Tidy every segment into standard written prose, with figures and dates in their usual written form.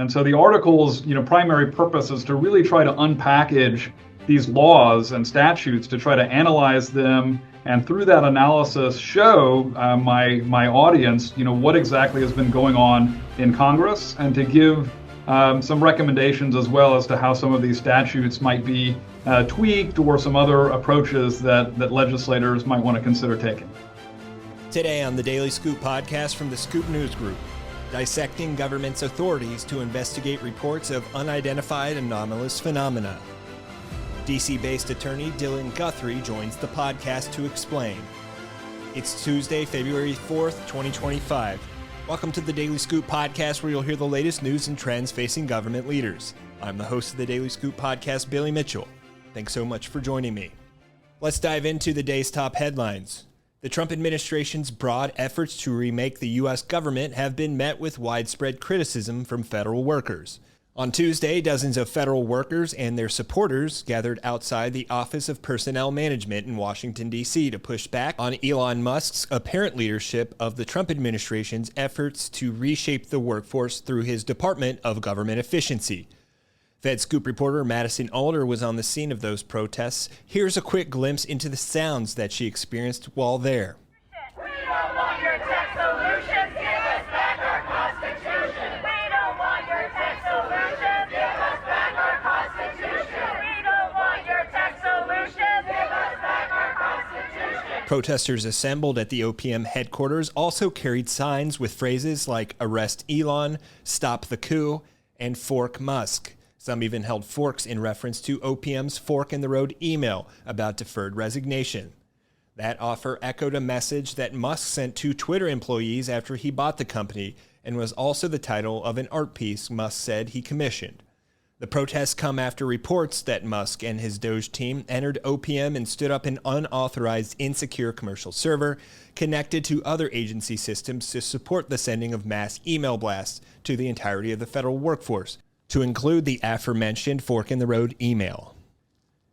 And so the article's, primary purpose is to really try to unpackage these laws and statutes to try to analyze them, and through that analysis show my audience, what exactly has been going on in Congress, and to give some recommendations as well as to how some of these statutes might be tweaked, or some other approaches that legislators might want to consider taking. Today on the Daily Scoop podcast from the Scoop News Group, dissecting government's authorities to investigate reports of unidentified anomalous phenomena. DC-based attorney Dillon Guthrie joins the podcast to explain. It's Tuesday, February 4th, 2025. Welcome to the Daily Scoop podcast, where you'll hear the latest news and trends facing government leaders. I'm the host of the Daily Scoop podcast, Billy Mitchell. Thanks so much for joining me. Let's dive into the day's top headlines. The Trump administration's broad efforts to remake the U.S. government have been met with widespread criticism from federal workers. On Tuesday, dozens of federal workers and their supporters gathered outside the Office of Personnel Management in Washington, D.C. to push back on Elon Musk's apparent leadership of the Trump administration's efforts to reshape the workforce through his Department of Government Efficiency. FedScoop reporter Madison Alder was on the scene of those protests. Here's a quick glimpse into the sounds that she experienced while there. We don't want your tech solutions, give us back our Constitution. We don't want your tech solutions, give us back our Constitution. We don't want your tech solutions, give us back our Constitution. Protesters assembled at the OPM headquarters also carried signs with phrases like "Arrest Elon," "Stop the coup," and "Fork Musk." Some even held forks in reference to OPM's Fork in the Road email about deferred resignation. That offer echoed a message that Musk sent to Twitter employees after he bought the company, and was also the title of an art piece Musk said he commissioned. The protests come after reports that Musk and his Doge team entered OPM and stood up an unauthorized, insecure commercial server connected to other agency systems to support the sending of mass email blasts to the entirety of the federal workforce, to include the aforementioned Fork in the Road email.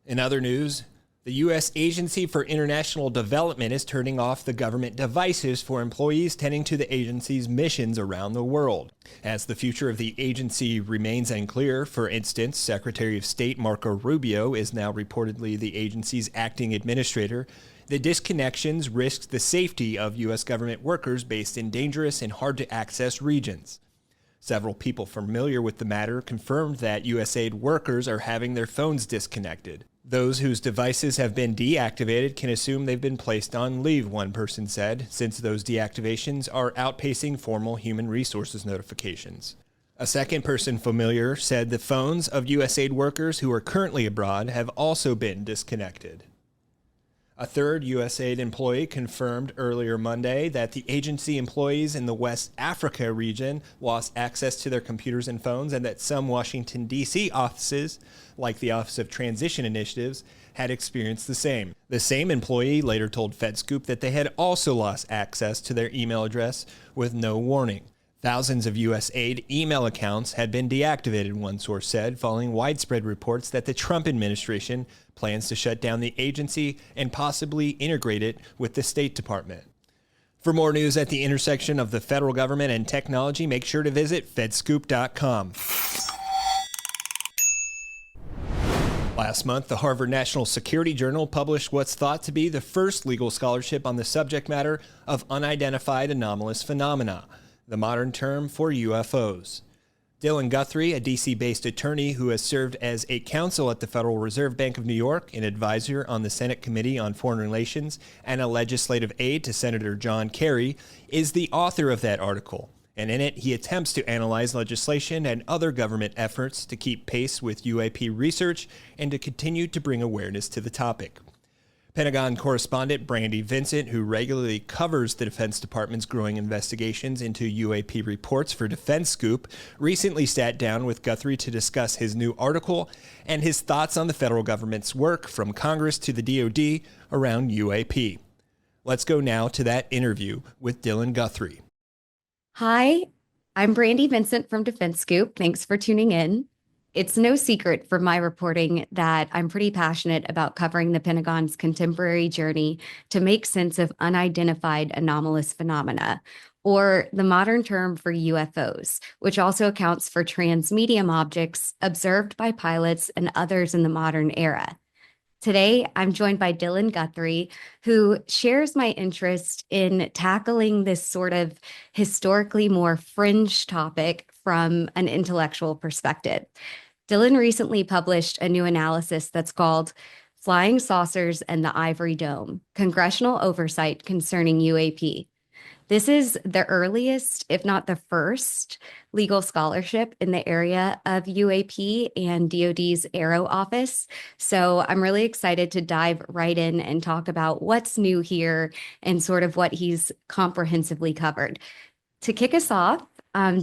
In other news, the U.S. Agency for International Development is turning off the government devices for employees tending to the agency's missions around the world. As the future of the agency remains unclear, for instance, Secretary of State Marco Rubio is now reportedly the agency's acting administrator. The disconnections risk the safety of U.S. government workers based in dangerous and hard-to-access regions. Several people familiar with the matter confirmed that USAID workers are having their phones disconnected. Those whose devices have been deactivated can assume they've been placed on leave, one person said, since those deactivations are outpacing formal human resources notifications. A second person familiar said the phones of USAID workers who are currently abroad have also been disconnected. A third USAID employee confirmed earlier Monday that the agency employees in the West Africa region lost access to their computers and phones, and that some Washington, D.C. offices, like the Office of Transition Initiatives, had experienced the same. The same employee later told FedScoop that they had also lost access to their email address with no warning. Thousands of USAID email accounts had been deactivated, one source said, following widespread reports that the Trump administration plans to shut down the agency and possibly integrate it with the State Department. For more news at the intersection of the federal government and technology, make sure to visit fedscoop.com. Last month, the Harvard National Security Journal published what's thought to be the first legal scholarship on the subject matter of unidentified anomalous phenomena, the modern term for UFOs. Dillon Guthrie, a D.C.-based attorney who has served as a counsel at the Federal Reserve Bank of New York, an advisor on the Senate Committee on Foreign Relations, and a legislative aide to Senator John Kerry, is the author of that article. And in it, he attempts to analyze legislation and other government efforts to keep pace with UAP research and to continue to bring awareness to the topic. Pentagon correspondent Brandi Vincent, who regularly covers the Defense Department's growing investigations into UAP reports for DefenseScoop, recently sat down with Guthrie to discuss his new article and his thoughts on the federal government's work from Congress to the DoD around UAP. Let's go now to that interview with Dillon Guthrie. Hi, I'm Brandi Vincent from DefenseScoop. Thanks for tuning in. It's no secret from my reporting that I'm pretty passionate about covering the Pentagon's contemporary journey to make sense of unidentified anomalous phenomena, or the modern term for UFOs, which also accounts for transmedium objects observed by pilots and others in the modern era. Today, I'm joined by Dillon Guthrie, who shares my interest in tackling this sort of historically more fringe topic from an intellectual perspective. Dillon recently published a new analysis that's called Flying Saucers and the Ivory Dome: Congressional Oversight Concerning UAP. This is the earliest, if not the first, legal scholarship in the area of UAP and DoD's AARO office. So I'm really excited to dive right in and talk about what's new here and sort of what he's comprehensively covered. To kick us off,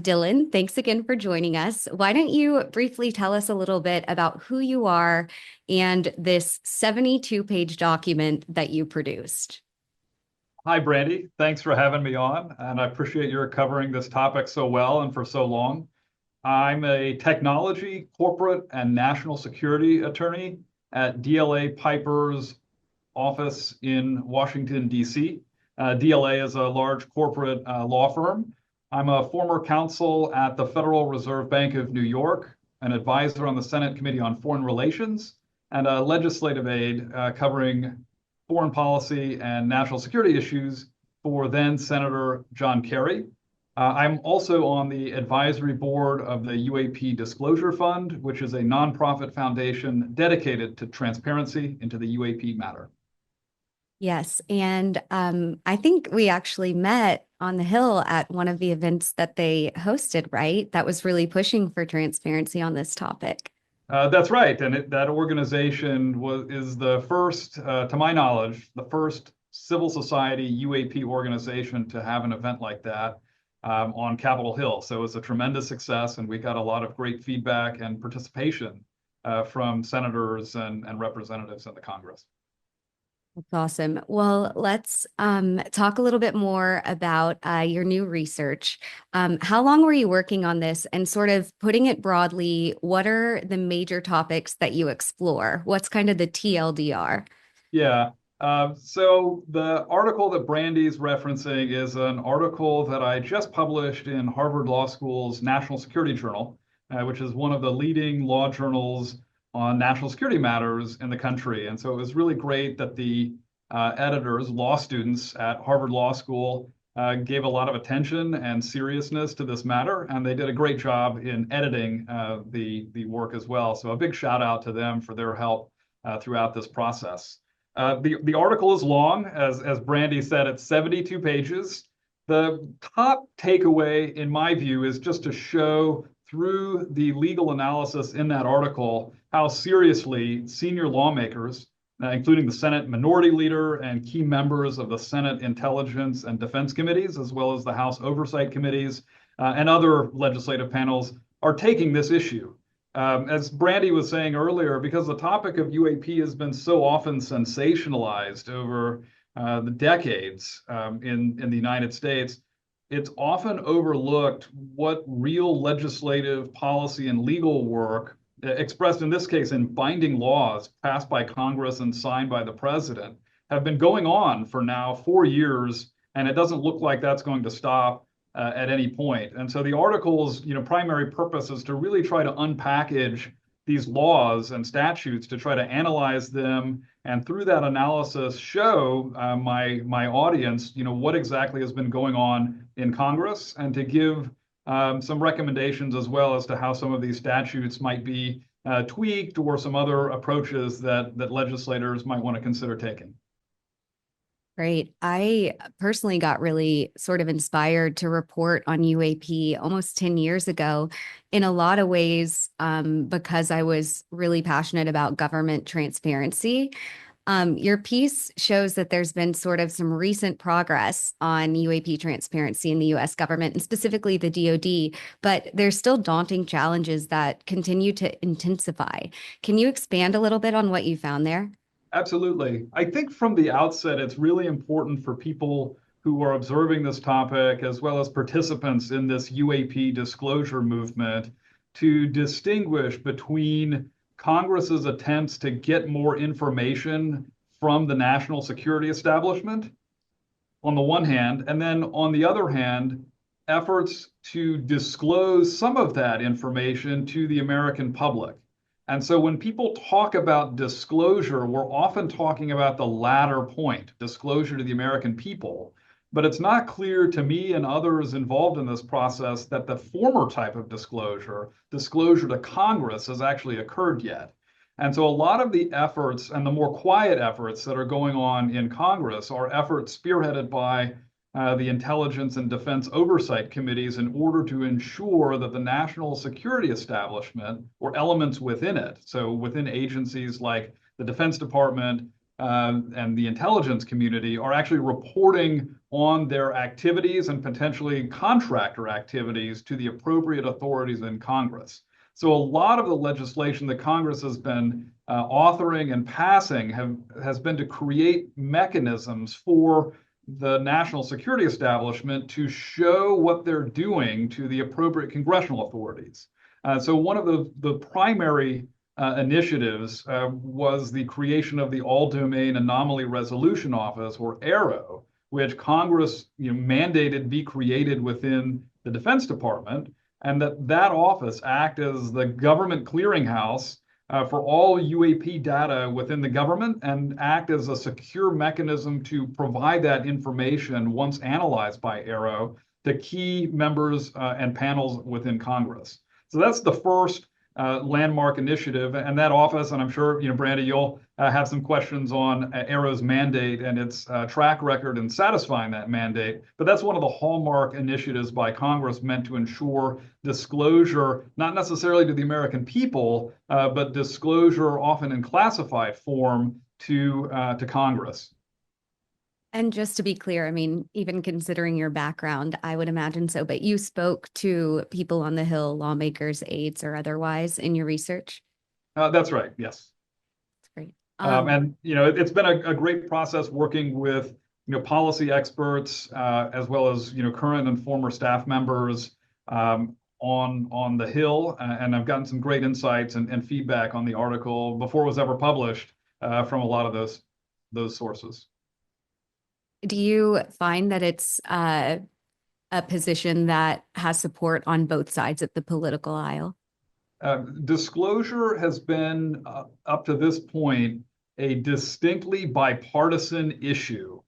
Dillon, thanks again for joining us. Why don't you briefly tell us a little bit about who you are and this 72-page document that you produced? Hi, Brandi. Thanks for having me on, and I appreciate your covering this topic so well and for so long. I'm a technology, corporate, and national security attorney at DLA Piper's office in Washington, D.C. DLA is a large corporate law firm. I'm a former counsel at the Federal Reserve Bank of New York, an advisor on the Senate Committee on Foreign Relations, and a legislative aide covering foreign policy and national security issues for then Senator John Kerry. I'm also on the advisory board of the UAP Disclosure Fund, which is a nonprofit foundation dedicated to transparency into the UAP matter. Yes, and I think we actually met on the Hill at one of the events that they hosted, right? That was really pushing for transparency on this topic. That's right, and that organization is the first, to my knowledge, the first civil society UAP organization to have an event like that on Capitol Hill. So it was a tremendous success, and we got a lot of great feedback and participation from senators and representatives in the Congress. That's awesome. Well, let's talk a little bit more about your new research. How long were you working on this? And sort of putting it broadly, what are the major topics that you explore? What's kind of the TLDR? Yeah. So the article that Brandi's referencing is an article that I just published in Harvard Law School's National Security Journal, which is one of the leading law journals on national security matters in the country. And so it was really great that the editors, law students at Harvard Law School, gave a lot of attention and seriousness to this matter, and they did a great job in editing the work as well. So a big shout out to them for their help throughout this process. The article is long, as Brandi said, it's 72 pages. The top takeaway, in my view, is just to show through the legal analysis in that article how seriously senior lawmakers, including the Senate Minority Leader and key members of the Senate Intelligence and Defense Committees, as well as the House Oversight Committees and other legislative panels, are taking this issue. As Brandi was saying earlier, because the topic of UAP has been so often sensationalized over the decades in the United States, it's often overlooked what real legislative policy and legal work, expressed in this case in binding laws passed by Congress and signed by the president, have been going on for now 4 years, and it doesn't look like that's going to stop at any point. And so the article's primary purpose is to really try to unpackage these laws and statutes to try to analyze them, and through that analysis show my audience what exactly has been going on in Congress, and to give some recommendations as well as to how some of these statutes might be tweaked, or some other approaches that legislators might want to consider taking. Great. I personally got really sort of inspired to report on UAP almost 10 years ago in a lot of ways because I was really passionate about government transparency. Your piece shows that there's been sort of some recent progress on UAP transparency in the U.S. government, and specifically the DoD, but there's still daunting challenges that continue to intensify. Can you expand a little bit on what you found there? Absolutely. I think from the outset, it's really important for people who are observing this topic, as well as participants in this UAP disclosure movement, to distinguish between Congress's attempts to get more information from the national security establishment, on the one hand, and then on the other hand, efforts to disclose some of that information to the American public. And so when people talk about disclosure, we're often talking about the latter point, disclosure to the American people. But it's not clear to me and others involved in this process that the former type of disclosure, disclosure to Congress, has actually occurred yet. And so a lot of the efforts and the more quiet efforts that are going on in Congress are efforts spearheaded by the Intelligence and Defense Oversight Committees in order to ensure that the national security establishment or elements within it, so within agencies like the Defense Department and the intelligence community, are actually reporting on their activities and potentially contractor activities to the appropriate authorities in Congress. So a lot of the legislation that Congress has been authoring and passing has been to create mechanisms for the national security establishment to show what they're doing to the appropriate congressional authorities. So one of the primary initiatives was the creation of the All-Domain Anomaly Resolution Office, or AARO, which Congress mandated be created within the Defense Department, and that office act as the government clearinghouse for all UAP data within the government and act as a secure mechanism to provide that information once analyzed by AARO to key members and panels within Congress. So that's the first landmark initiative, and that office, and I'm sure Brandi, you'll have some questions on AARO's mandate and its track record in satisfying that mandate. But that's one of the hallmark initiatives by Congress meant to ensure disclosure, not necessarily to the American people, but disclosure often in classified form to Congress. And just to be clear, I mean, even considering your background, I would imagine so, but you spoke to people on the Hill, lawmakers, aides, or otherwise in your research? That's right, yes. That's great. And it's been a great process working with policy experts as well as current and former staff members on the Hill, and I've gotten some great insights and feedback on the article before it was ever published from a lot of those sources. Do you find that it's a position that has support on both sides of the political aisle? Disclosure has been, up to this point, a distinctly bipartisan issue.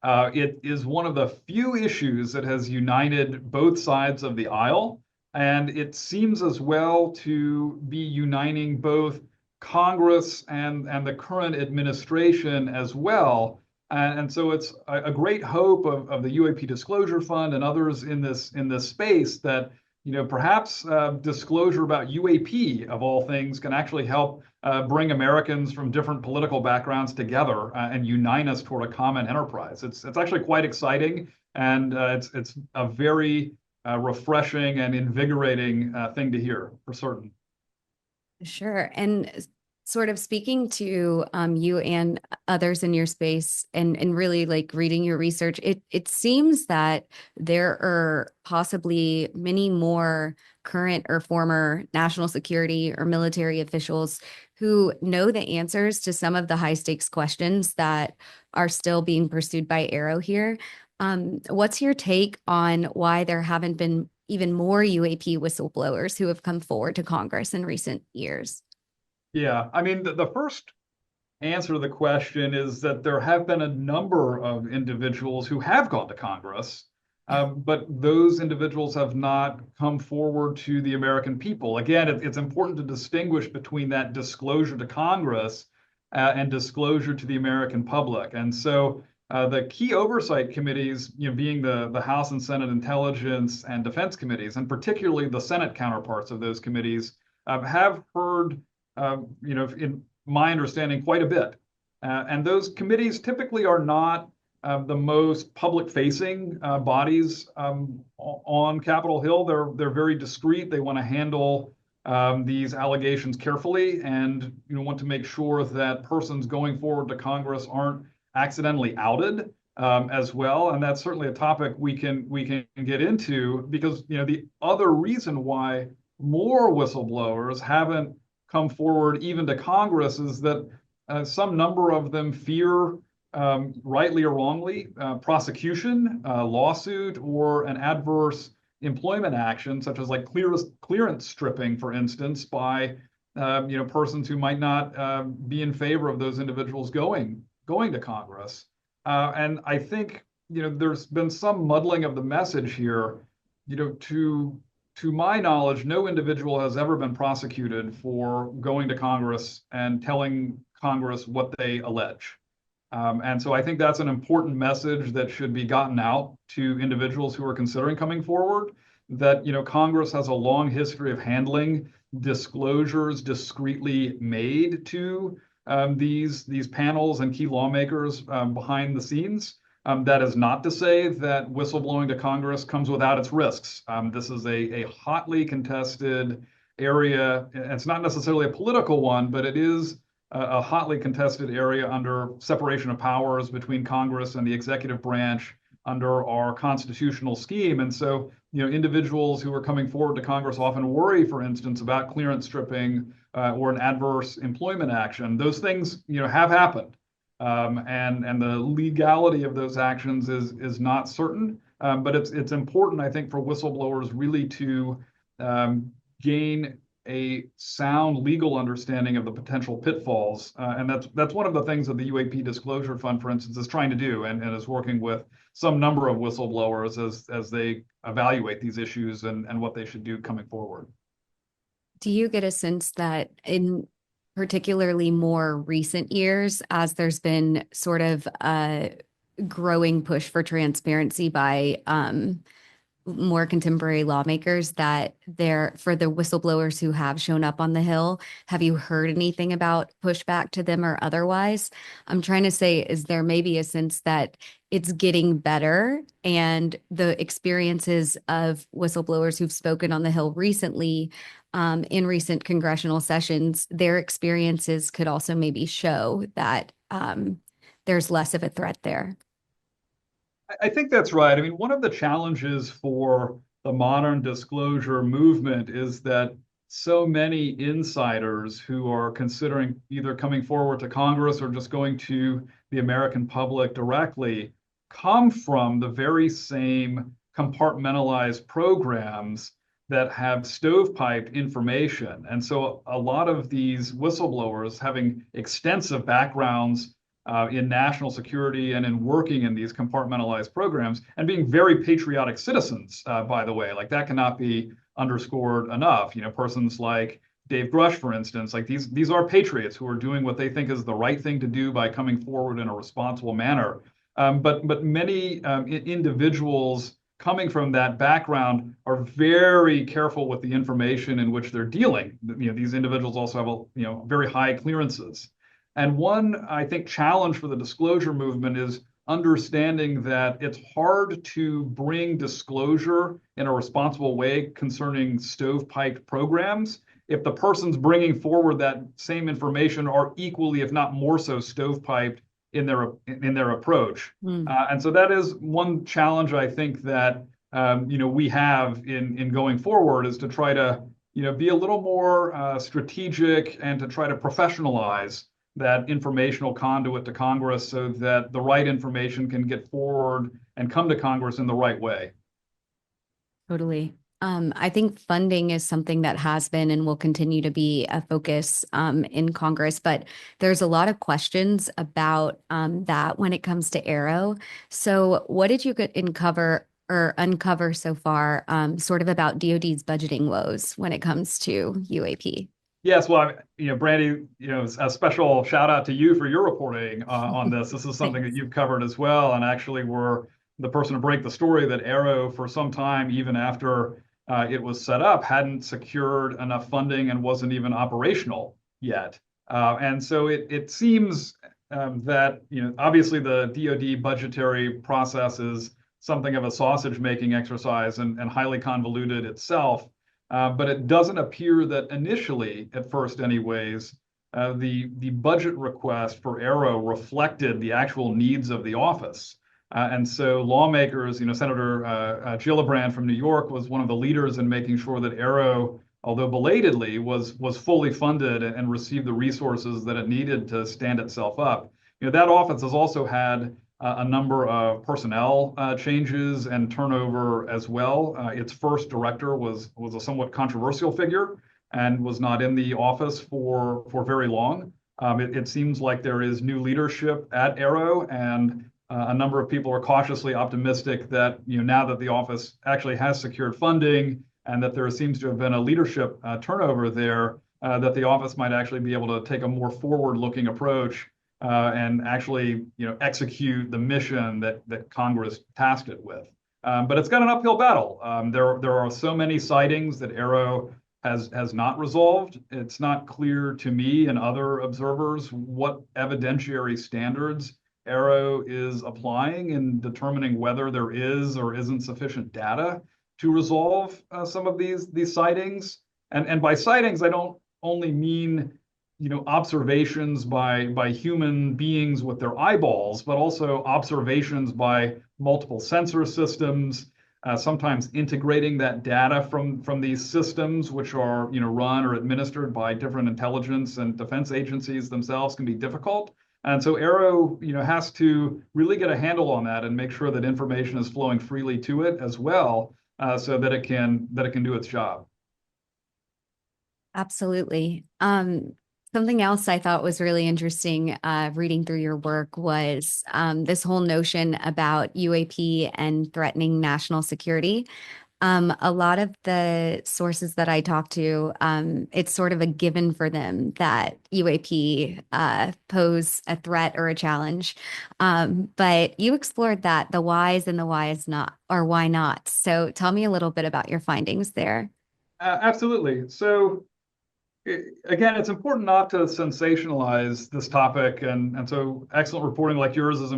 It is one of the few issues that has united both sides of the aisle, and it seems as well to be uniting both Congress and the current administration as well. And so it's a great hope of the UAP Disclosure Fund and others in this space that perhaps disclosure about UAP, of all things, can actually help bring Americans from different political backgrounds together and unite us toward a common enterprise. It's actually quite exciting, and it's a very refreshing and invigorating thing to hear, for certain. Sure. And sort of speaking to you and others in your space and really like reading your research, it seems that there are possibly many more current or former national security or military officials who know the answers to some of the high stakes questions that are still being pursued by AARO here. What's your take on why there haven't been even more UAP whistleblowers who have come forward to Congress in recent years? Yeah, I mean, the first answer to the question is that there have been a number of individuals who have gone to Congress, but those individuals have not come forward to the American people. Again, it's important to distinguish between that disclosure to Congress and disclosure to the American public. And so the key oversight committees, being the House and Senate Intelligence and Defense committees, and particularly the Senate counterparts of those committees, have heard in my understanding, quite a bit. And those committees typically are not the most public-facing bodies on Capitol Hill. They're very discreet. They want to handle these allegations carefully and want to make sure that persons going forward to Congress aren't accidentally outed as well. And that's certainly a topic we can get into, because the other reason why more whistleblowers haven't come forward even to Congress is that some number of them fear rightly or wrongly, prosecution, lawsuit, or an adverse employment action, such as like clearance stripping, for instance, by persons who might not be in favor of those individuals going to Congress. And I think there's been some muddling of the message here. To my knowledge, no individual has ever been prosecuted for going to Congress and telling Congress what they allege. And so I think that's an important message that should be gotten out to individuals who are considering coming forward, that Congress has a long history of handling disclosures discreetly made to these panels and key lawmakers behind the scenes. That is not to say that whistleblowing to Congress comes without its risks. This is a hotly contested area. It's not necessarily a political one, but it is a hotly contested area under separation of powers between Congress and the executive branch under our constitutional scheme. And so, individuals who are coming forward to Congress often worry, for instance, about clearance stripping or an adverse employment action. Those things, have happened. And the legality of those actions is not certain, but it's important, I think, for whistleblowers really to gain a sound legal understanding of the potential pitfalls, and that's one of the things that the UAP Disclosure Fund, for instance, is trying to do, and is working with some number of whistleblowers as they evaluate these issues and what they should do coming forward. Do you get a sense that in particularly more recent years, as there's been sort of a growing push for transparency by more contemporary lawmakers, that for the whistleblowers who have shown up on the Hill, have you heard anything about pushback to them or otherwise? I'm trying to say, is there maybe a sense that it's getting better and the experiences of whistleblowers who've spoken on the Hill recently in recent congressional sessions, their experiences could also maybe show that there's less of a threat there? I think that's right. I mean, one of the challenges for the modern disclosure movement is that so many insiders who are considering either coming forward to Congress or just going to the American public directly come from the very same compartmentalized programs that have stovepiped information. And so a lot of these whistleblowers, having extensive backgrounds in national security and in working in these compartmentalized programs, and being very patriotic citizens, by the way, like that cannot be underscored enough. Persons like Dave Grush, for instance, like these are patriots who are doing what they think is the right thing to do by coming forward in a responsible manner. But many individuals coming from that background are very careful with the information in which they're dealing. These individuals also have very high clearances. And one, I think, challenge for the disclosure movement is understanding that it's hard to bring disclosure in a responsible way concerning stovepiped programs if the persons bringing forward that same information are equally, if not more so, stovepiped in their approach. And so that is one challenge I think that we have in going forward, is to try to be a little more strategic and to try to professionalize that informational conduit to Congress so that the right information can get forward and come to Congress in the right way. Totally. I think funding is something that has been and will continue to be a focus in Congress, but there's a lot of questions about that when it comes to AARO. So what did you uncover so far sort of about DoD's budgeting woes when it comes to UAP? Yes, well, Brandi, a special shout out to you for your reporting on this. This is something that you've covered as well, and actually were the person to break the story that AARO, for some time, even after it was set up, hadn't secured enough funding and wasn't even operational yet. And so it seems that obviously the DoD budgetary process is something of a sausage-making exercise and highly convoluted itself. But it doesn't appear that initially, at first anyways, the budget request for AARO reflected the actual needs of the office. And so lawmakers, Senator Gillibrand from New York was one of the leaders in making sure that AARO, although belatedly, was fully funded and received the resources that it needed to stand itself up. that office has also had a number of personnel changes and turnover as well. Its first director was a somewhat controversial figure and was not in the office for very long. It seems like there is new leadership at AARO, and a number of people are cautiously optimistic that now that the office actually has secured funding and that there seems to have been a leadership turnover there, that the office might actually be able to take a more forward-looking approach and actually execute the mission that Congress tasked it with. But it's got an uphill battle. There are so many sightings that AARO has not resolved. It's not clear to me and other observers what evidentiary standards AARO is applying in determining whether there is or isn't sufficient data to resolve some of these sightings. And by sightings, I don't only mean observations by human beings with their eyeballs, but also observations by multiple sensor systems, sometimes integrating that data from these systems, which are run or administered by different intelligence and defense agencies themselves, can be difficult. And so AARO has to really get a handle on that and make sure that information is flowing freely to it as well, so that it can do its job. Absolutely. Something else I thought was really interesting reading through your work was this whole notion about UAP and threatening national security. A lot of the sources that I talked to, it's sort of a given for them that UAP pose a threat or a challenge. But you explored that, the whys and the whys not, or why not. So tell me a little bit about your findings there. Absolutely. So again, it's important not to sensationalize this topic, and so excellent reporting like yours is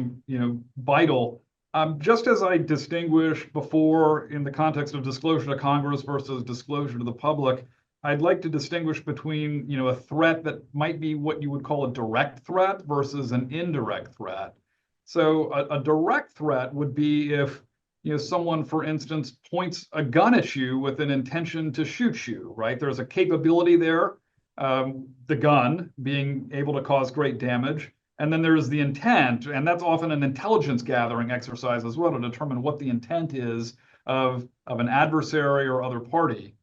vital. Just as I distinguished before in the context of disclosure to Congress versus disclosure to the public, I'd like to distinguish between a threat that might be what you would call a direct threat versus an indirect threat. So a direct threat would be if someone, for instance, points a gun at you with an intention to shoot you, right? There's a capability there, the gun being able to cause great damage. And then there's the intent, and that's often an intelligence gathering exercise as well to determine what the intent is of an adversary or other party.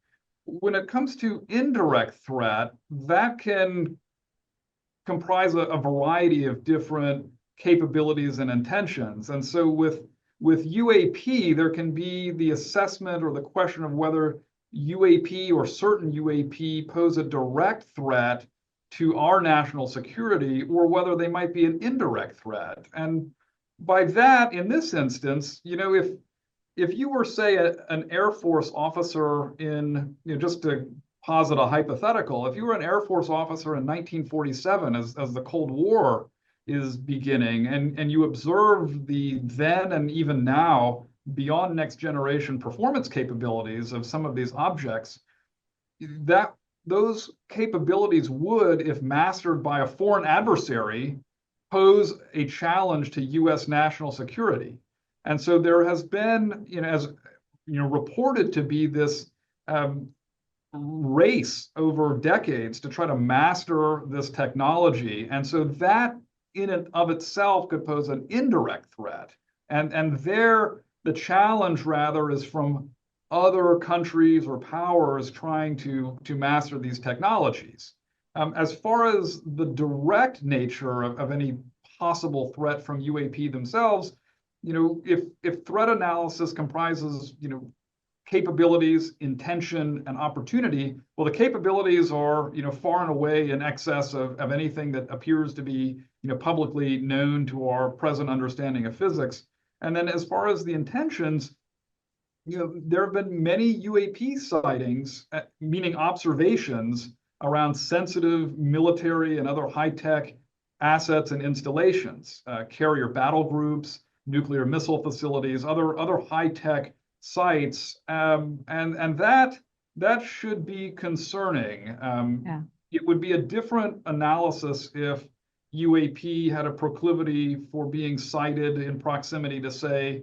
When it comes to indirect threat, that can comprise a variety of different capabilities and intentions. And so with UAP, there can be the assessment or the question of whether UAP or certain UAP pose a direct threat to our national security, or whether they might be an indirect threat. And by that, in this instance, if you were, say, an Air Force officer in, just to posit a hypothetical, if you were an Air Force officer in 1947 as the Cold War is beginning, and you observe the then and even now beyond next generation performance capabilities of some of these objects, those capabilities would, if mastered by a foreign adversary, pose a challenge to U.S. national security. And so there has been, as reported to be this race over decades to try to master this technology. And so that in and of itself could pose an indirect threat. And there, the challenge rather is from other countries or powers trying to master these technologies. As far as the direct nature of any possible threat from UAP themselves, if threat analysis comprises, capabilities, intention, and opportunity, well, the capabilities are, far and away in excess of anything that appears to be, publicly known to our present understanding of physics. And then as far as the intentions, there have been many UAP sightings, meaning observations around sensitive military and other high-tech assets and installations, carrier battle groups, nuclear missile facilities, other high-tech sites, and that should be concerning. Yeah. It would be a different analysis if UAP had a proclivity for being sighted in proximity to, say,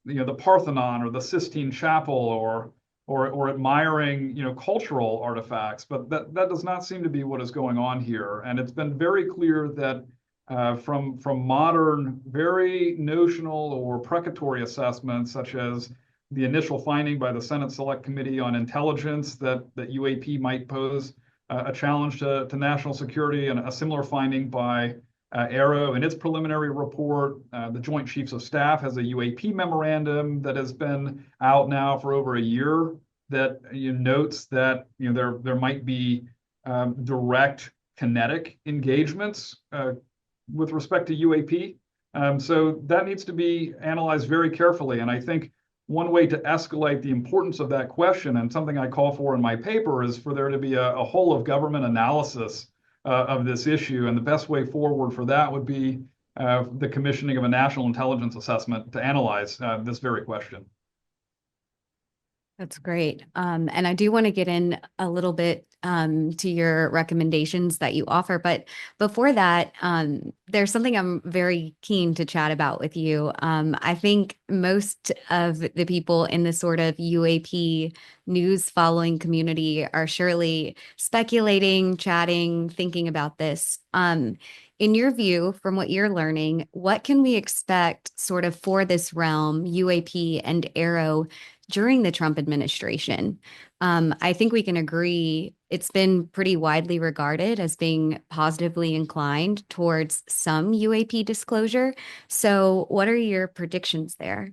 the Parthenon or the Sistine Chapel, or admiring cultural artifacts, but that does not seem to be what is going on here. And it's been very clear that from modern, very notional or precatory assessments, such as the initial finding by the Senate Select Committee on Intelligence that UAP might pose a challenge to national security, and a similar finding by AARO in its preliminary report. The Joint Chiefs of Staff has a UAP memorandum that has been out now for over a year that notes that there might be direct kinetic engagements with respect to UAP. So that needs to be analyzed very carefully. And I think one way to escalate the importance of that question, and something I call for in my paper, is for there to be a whole of government analysis of this issue. And the best way forward for that would be the commissioning of a national intelligence assessment to analyze this very question. That's great. And I do want to get in a little bit to your recommendations that you offer. But before that, there's something I'm very keen to chat about with you. I think most of the people in the sort of UAP news following community are surely speculating, chatting, thinking about this. In your view, from what you're learning, what can we expect sort of for this realm, UAP and AARO, during the Trump administration? I think we can agree it's been pretty widely regarded as being positively inclined towards some UAP disclosure. So what are your predictions there?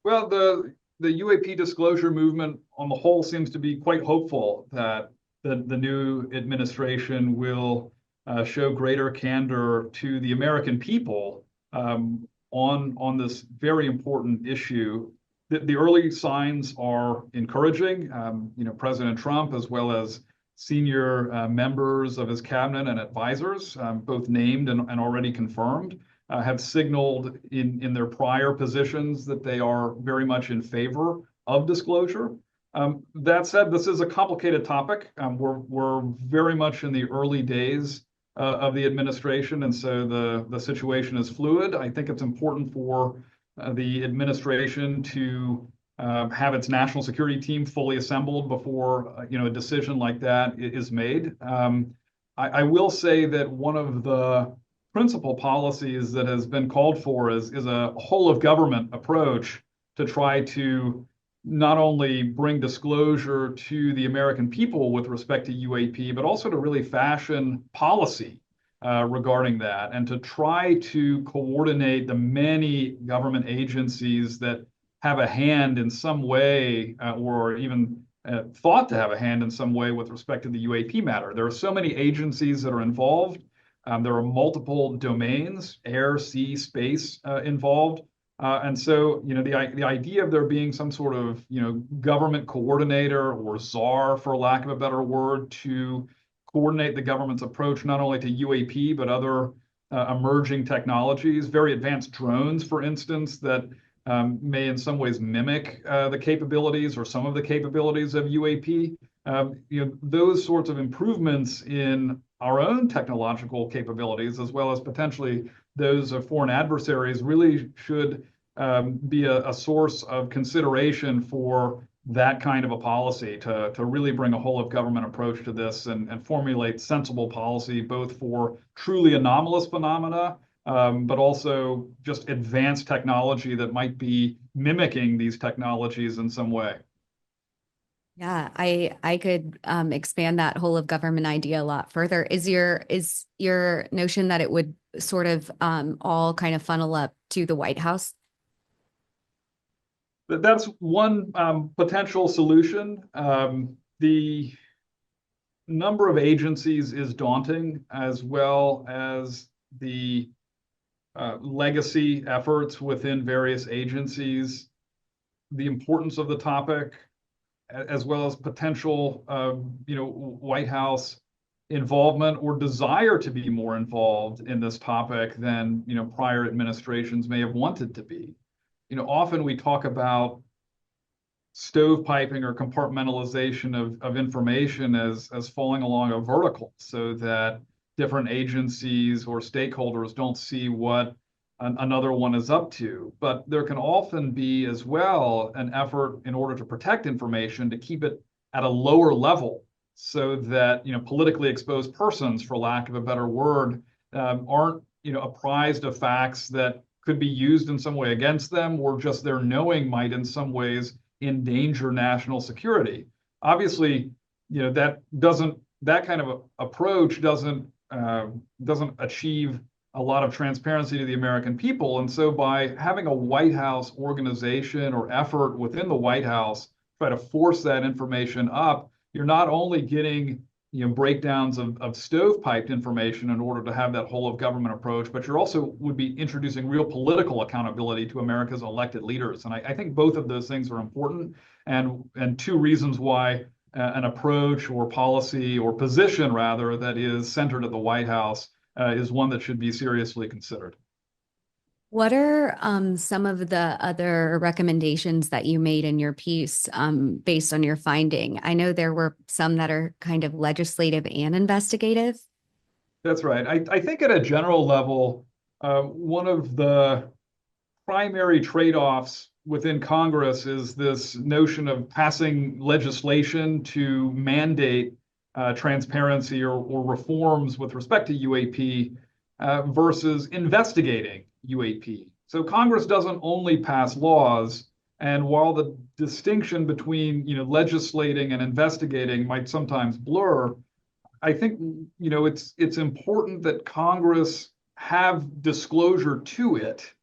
Well, the UAP disclosure movement on the whole seems to be quite hopeful that the new administration will show greater candor to the American people on this very important issue. The early signs are encouraging. President Trump, as well as senior members of his cabinet and advisors, both named and already confirmed, have signaled in their prior positions that they are very much in favor of disclosure. That said, this is a complicated topic. We're very much in the early days of the administration, and so the situation is fluid. I think it's important for the administration to have its national security team fully assembled before a decision like that is made. I will say that one of the principal policies that has been called for is a whole of government approach to try to not only bring disclosure to the American people with respect to UAP, but also to really fashion policy regarding that, and to try to coordinate the many government agencies that have a hand in some way, or even thought to have a hand in some way with respect to the UAP matter. There are so many agencies that are involved. There are multiple domains, air, sea, space involved. And so, the idea of there being some sort of, government coordinator or czar, for lack of a better word, to coordinate the government's approach not only to UAP, but other emerging technologies, very advanced drones, for instance, that may in some ways mimic the capabilities or some of the capabilities of UAP. Those sorts of improvements in our own technological capabilities, as well as potentially those of foreign adversaries, really should be a source of consideration for that kind of a policy, to really bring a whole of government approach to this and formulate sensible policy, both for truly anomalous phenomena, but also just advanced technology that might be mimicking these technologies in some way. Yeah, I could expand that whole of government idea a lot further. Is your notion that it would sort of all kind of funnel up to the White House? That's one potential solution. The number of agencies is daunting, as well as the legacy efforts within various agencies, the importance of the topic, as well as potential, White House involvement or desire to be more involved in this topic than, prior administrations may have wanted to be. Often we talk about stovepiping or compartmentalization of information as falling along a vertical, so that different agencies or stakeholders don't see what another one is up to. But there can often be as well an effort, in order to protect information, to keep it at a lower level, so that politically exposed persons, for lack of a better word, aren't apprised of facts that could be used in some way against them, or just their knowing might in some ways endanger national security. Obviously, that kind of approach doesn't achieve a lot of transparency to the American people. And so by having a White House organization or effort within the White House try to force that information up, you're not only getting breakdowns of stovepiped information in order to have that whole of government approach, but you're also would be introducing real political accountability to America's elected leaders. And I think both of those things are important, and two reasons why an approach or policy or position rather that is centered at the White House is one that should be seriously considered. What are some of the other recommendations that you made in your piece based on your finding? I know there were some that are kind of legislative and investigative. That's right. I think at a general level, one of the primary trade-offs within Congress is this notion of passing legislation to mandate transparency or reforms with respect to UAP versus investigating UAP. So Congress doesn't only pass laws, and while the distinction between legislating and investigating might sometimes blur, I think it's important that Congress have disclosure to it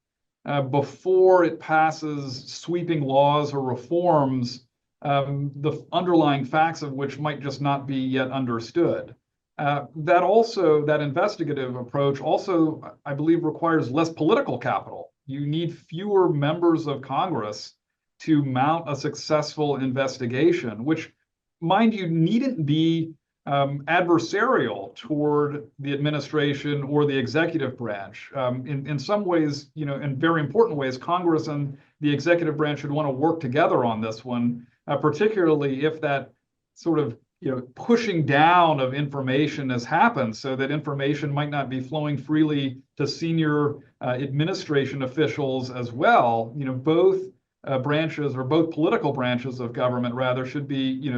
before it passes sweeping laws or reforms, the underlying facts of which might just not be yet understood. That investigative approach also, I believe, requires less political capital. You need fewer members of Congress to mount a successful investigation, which, mind you, needn't be adversarial toward the administration or the executive branch. In some ways, in very important ways, Congress and the executive branch should want to work together on this one, particularly if that sort of pushing down of information has happened, so that information might not be flowing freely to senior administration officials as well. Both branches, or both political branches of government rather, should be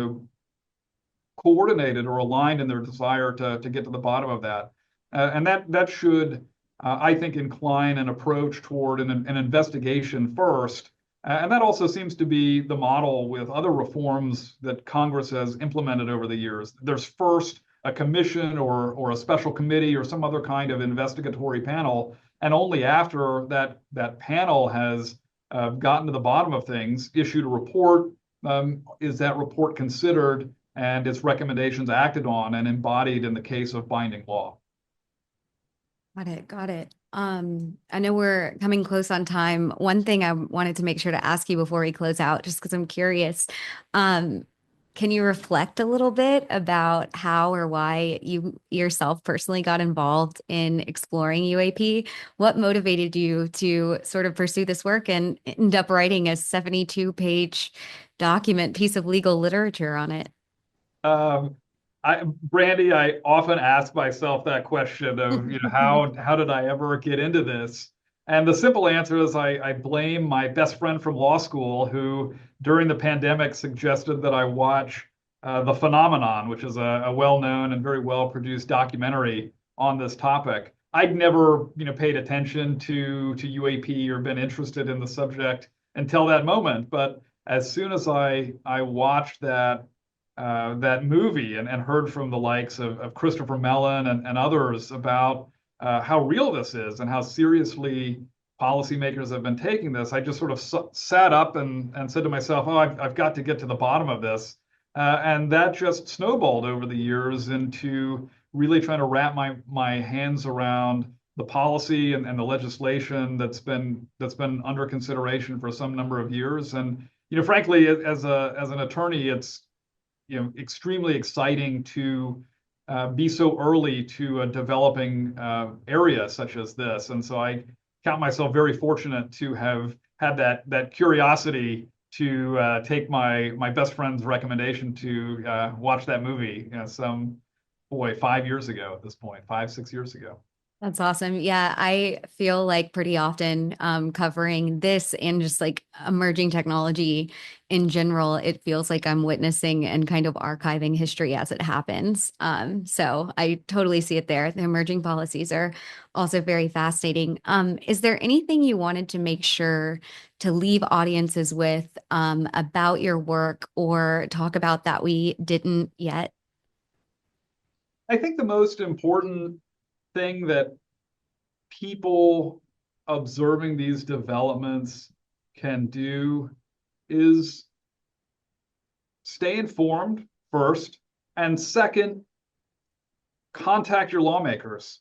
coordinated or aligned in their desire to get to the bottom of that. And that should, I think, incline an approach toward an investigation first. And that also seems to be the model with other reforms that Congress has implemented over the years. There's first a commission or a special committee or some other kind of investigatory panel, and only after that panel has gotten to the bottom of things, issued a report, is that report considered and its recommendations acted on and embodied in the case of binding law. Got it. I know we're coming close on time. One thing I wanted to make sure to ask you before we close out, just because I'm curious, can you reflect a little bit about how or why you yourself personally got involved in exploring UAP? What motivated you to sort of pursue this work and end up writing a 72-page piece of legal literature on it? Brandi, I often ask myself that question of, how did I ever get into this? And the simple answer is I blame my best friend from law school, who during the pandemic suggested that I watch The Phenomenon, which is a well-known and very well-produced documentary on this topic. I'd never, paid attention to UAP or been interested in the subject until that moment. But as soon as I watched that movie and heard from the likes of Christopher Mellon and others about how real this is and how seriously policymakers have been taking this, I just sort of sat up and said to myself, oh, I've got to get to the bottom of this. And that just snowballed over the years into really trying to wrap my hands around the policy and the legislation that's been under consideration for some number of years. And frankly, as an attorney, it's extremely exciting to be so early to a developing area such as this. And so I count myself very fortunate to have had that curiosity to take my best friend's recommendation to watch that movie 5 years ago at this point, 5, 6 years ago. That's awesome. Yeah, I feel like pretty often covering this and just like emerging technology in general, it feels like I'm witnessing and kind of archiving history as it happens. So I totally see it there. The emerging policies are also very fascinating. Is there anything you wanted to make sure to leave audiences with about your work or talk about that we didn't yet? I think the most important thing that people observing these developments can do is stay informed first, and second, contact your lawmakers.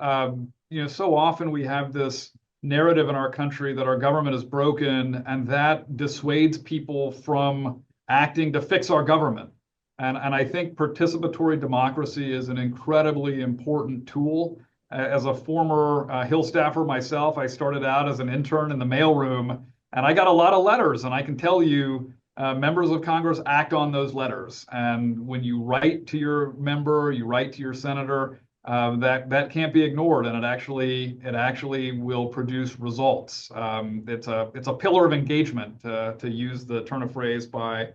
So often we have this narrative in our country that our government is broken, and that dissuades people from acting to fix our government. And I think participatory democracy is an incredibly important tool. As a former Hill staffer myself, I started out as an intern in the mailroom, and I got a lot of letters. And I can tell you, members of Congress act on those letters. And when you write to your member, you write to your senator, that can't be ignored, and it actually will produce results. It's a pillar of engagement, to use the turn of phrase by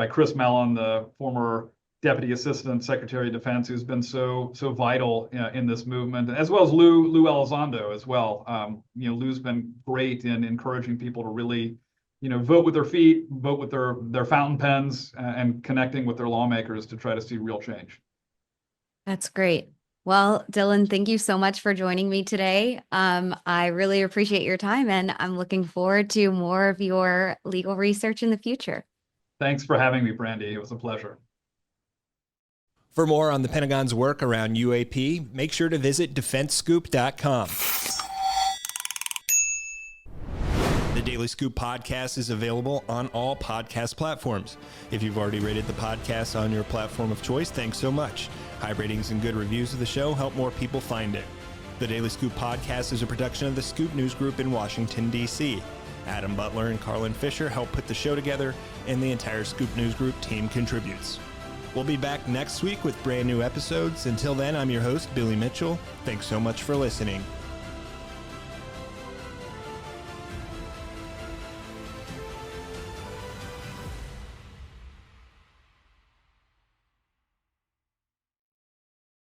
Chris Mellon, the former Deputy Assistant Secretary of Defense, who's been so vital in this movement, as well as Lou Elizondo as well. Lou's been great in encouraging people to really, vote with their feet, vote with their fountain pens, and connecting with their lawmakers to try to see real change. That's great. Well, Dillon, thank you so much for joining me today. I really appreciate your time, and I'm looking forward to more of your legal research in the future. Thanks for having me, Brandi. It was a pleasure. For more on the Pentagon's work around UAP, make sure to visit DefenseScoop.com. The Daily Scoop podcast is available on all podcast platforms. If you've already rated the podcast on your platform of choice, thanks so much. High ratings and good reviews of the show help more people find it. The Daily Scoop podcast is a production of the Scoop News Group in Washington, D.C. Adam Butler and Carlin Fisher help put the show together, and the entire Scoop News Group team contributes. We'll be back next week with brand new episodes. Until then, I'm your host, Billy Mitchell. Thanks so much for listening.